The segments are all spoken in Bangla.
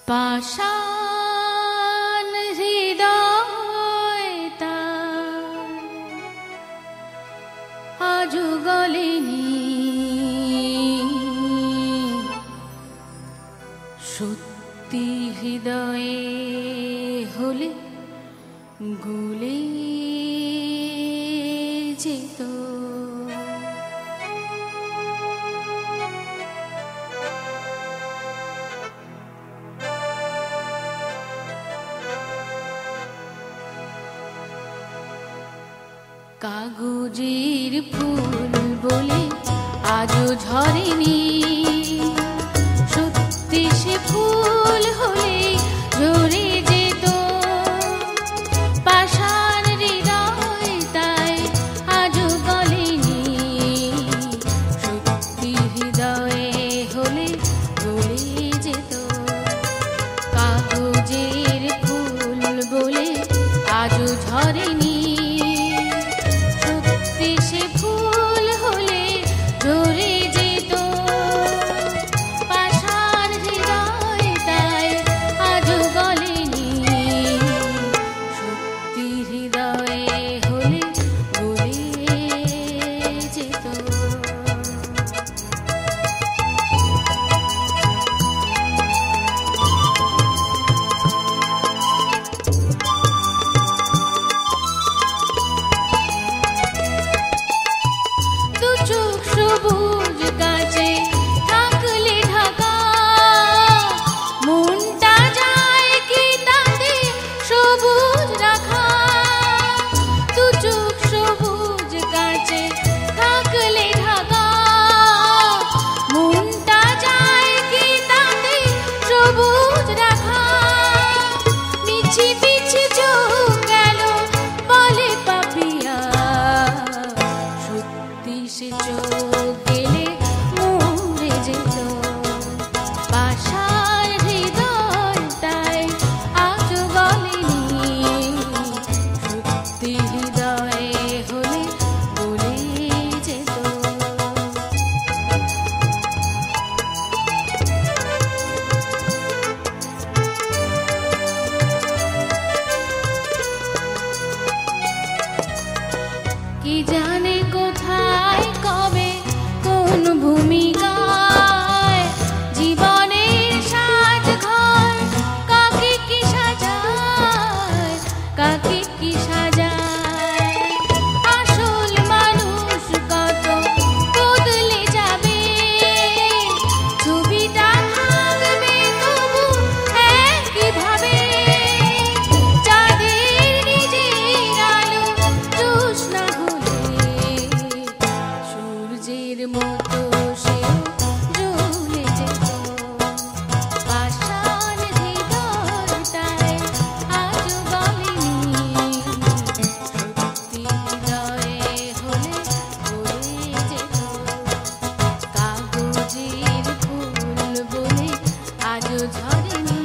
পাষাণ হৃদয় তার আজও গলেনি, সত্যি হৃদয়ে হলে গলে যেত। কাগজের ফুল বলে আজও ঝরেনি, সত্যি সে ফুল হলে ঝরে যেত। পাষাণ হৃদয় তাই আজও গলেনি, সত্যি হৃদয়ে হলে গলে যেত। কাগজের ফুল বলে আজও ঝরেনি, সবুজ গাছে থাকলে ঢাকা, মনটা যায় কি তাতে সবুজ রাখা। দু চোখ সবুজ গাছে থাকলে ঢাকা, মনটা যায় কি তাতে সবুজ রাখা। মিছি পিছি চোখ গেল বলে পাপিয়া, সত্যি সে চোখ গেলে মরে যেত। পাষাণ হৃদয় তাই আজও গলেনি, সত্যি হৃদয়ে হলে গলে যেত। কি জানে কোথায় কবে কোন ভূমিকায় জীবনের সাজ ঘর কাকে কি সাজায়, কাকে কি সাজায়। আসল মানুষ কত বদলে যাবে, ছবিটা থাকবে তবু একইভাবে। চাঁদের নিজের আলো জ্যোৎস্না সূর্যের মতো সেও জ্বলে যেত। পাষাণ হৃদয় তাই আজও গলেনি, সত্যি হৃদয়ে হলে গলে যেত। কাগজের ফুল বলে আজও ঝরেনি,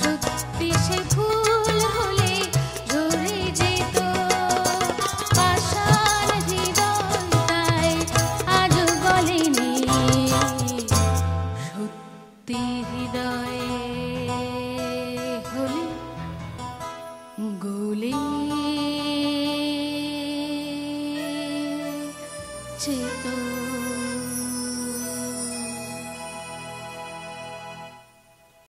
সত্যি সে ফুল হলে ঝরে যেত। পাষাণ হৃদয় তাই আজও গলেনি, সত্যি হৃদয়ে হলে গলে যেত।